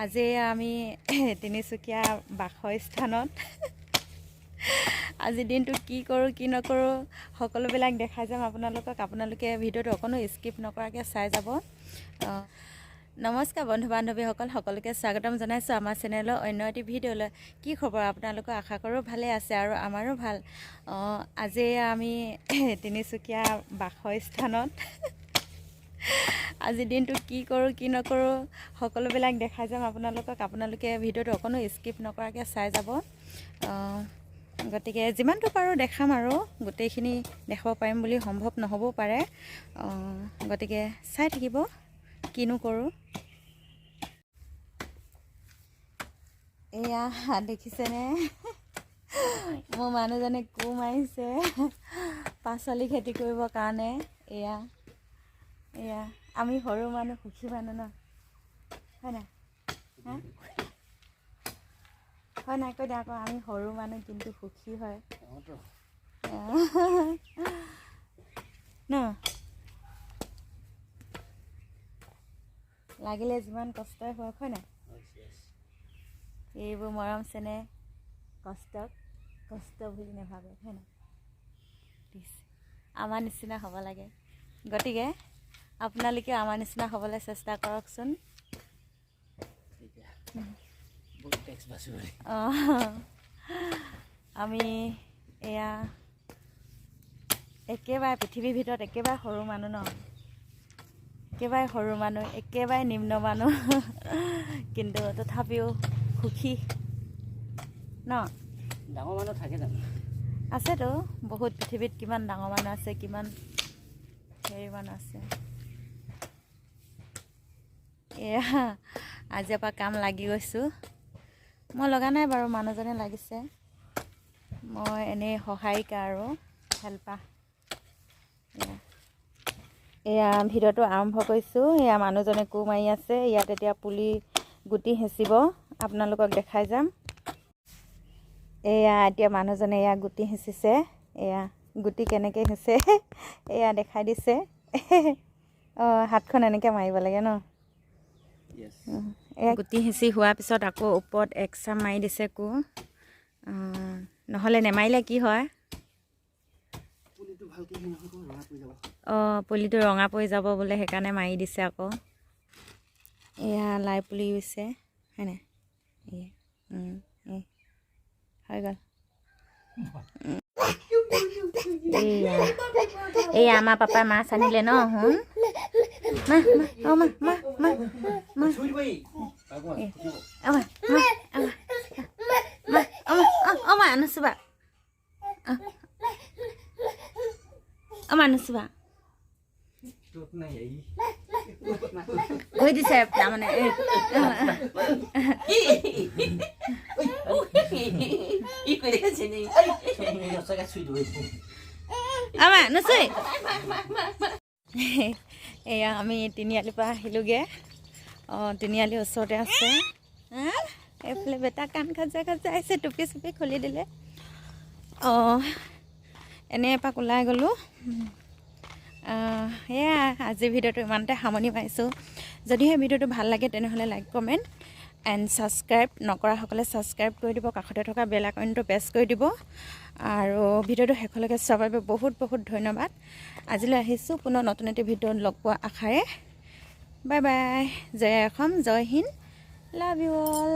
আজি আমি তিনিচুকীয়া বাসস্থানত আজি দিনটো কি কৰোঁ কি নকৰোঁ সকলোবিলাক দেখাই যাম আপোনালোকক। আপোনালোকে ভিডিঅ'টো অকণো স্কিপ নকৰাকৈ চাই যাব। নমস্কাৰ বন্ধু বান্ধৱীসকল, সকলোকে স্বাগতম জনাইছোঁ আমাৰ চেনেলৰ অন্য এটি ভিডিঅ'লৈ। কি খবৰ আপোনালোকৰ? আশা কৰোঁ ভালে আছে আৰু আমাৰো ভাল। আজি আমি তিনিচুকীয়া বাসস্থানত আজি দিনটো কি কৰোঁ কি নকৰোঁ সকলোবিলাক দেখাই যাম আপোনালোকক। আপোনালোকে ভিডিঅ'টো অকণো স্কিপ নকৰাকৈ চাই যাব। গতিকে যিমানটো পাৰোঁ দেখাম আৰু গোটেইখিনি দেখাব পাৰিম বুলি সম্ভৱ নহ'বও পাৰে। গতিকে চাই থাকিব কিনো কৰোঁ। এয়া দেখিছেনে, মোৰ মানুহজনে কোৰ মাৰিছে পাচলি খেতি কৰিবৰ কাৰণে। এয়া আমি সৰু মানুহ সুখী মানুহ ন, হয় নাই? হয় নাই কৈ দিয়া আকৌ, আমি সৰু মানুহ কিন্তু সুখী হয় ন। লাগিলে যিমান কষ্টই হওক, হয় নাই? এইবোৰ মৰম চেনেহ কষ্ট বুলি নাভাবে, হয় নাই? আমাৰ নিচিনা হ'ব লাগে। গতিকে আপোনালোকেও আমাৰ নিচিনা হ'বলৈ চেষ্টা কৰকচোন। আমি এয়া একেবাৰে পৃথিৱীৰ ভিতৰত একেবাৰে সৰু মানুহ ন, একেবাৰে সৰু মানুহ, একেবাৰে নিম্ন মানুহ কিন্তু তথাপিও সুখী ন। ডাঙৰ মানুহ থাকে জানো? আছেতো বহুত, পৃথিৱীত কিমান ডাঙৰ মানুহ আছে, কিমান হেৰি মানুহ আছে। এয়া আজিৰ পৰা কাম লাগি গৈছোঁ। মই লগা নাই বাৰু, মানুহজনে লাগিছে। মই এনেই সহায়িকা আৰু হেল্পাৰ। এয়া ভিডিঅ'টো আৰম্ভ কৰিছোঁ। এয়া মানুহজনে কোৰ মাৰি আছে। ইয়াত এতিয়া পুলি গুটি হেঁচিব, আপোনালোকক দেখাই যাম। এয়া এতিয়া মানুহজনে এয়া গুটি হেঁচিছে। এয়া গুটি কেনেকৈ হেঁচে এয়া দেখাই দিছে। হাতখন এনেকৈ মাৰিব লাগে ন। এয়া গুটি হেঁচি হোৱাৰ পিছত আকৌ ওপৰত এক চাম মাৰি দিছে কোৰ। নহ'লে নেমাৰিলে কি হয়, পুলিটো ৰঙা পৰি যাব বোলে, সেইকাৰণে মাৰি দিছে আকৌ। এয়া লাই পুলি ৰুইছে, হয়নে? হৈ গ'ল। এই আমাৰ পাপাই মাছ আনিলে ন। নুচুবা নুচুবা কৈ দিছে তাৰমানে। এয়া আমি তিনিআলিৰ পৰা আহিলোঁগৈ। তিনিআলিৰ ওচৰতে আছে। এইফালে বেটা কাণ খাজা আহিছে, টুপি চুপি খুলি দিলে। এনেই এপাক ওলাই গ'লোঁ। সেয়া আজিৰ ভিডিঅ'টো ইমানতে সামৰণি মাৰিছোঁ। যদিহে ভিডিঅ'টো ভাল লাগে তেনেহ'লে লাইক কমেণ্ট এণ্ড ছাবস্ক্ৰাইব নকৰাসকলে ছাবস্ক্ৰাইব কৰি দিব, কাষতে থকা বেল আইকনটো প্ৰেছ কৰি দিব। আৰু ভিডিঅ'টো শেষলৈকে চোৱাৰ বাবে বহুত বহুত ধন্যবাদ। আজিলৈ আহিছোঁ, পুনৰ নতুন এটি ভিডিঅ'ত লগ পোৱা আশাৰে। Bye bye. জয় অসম, জয় হিন্দ, লাভ ইউ অল।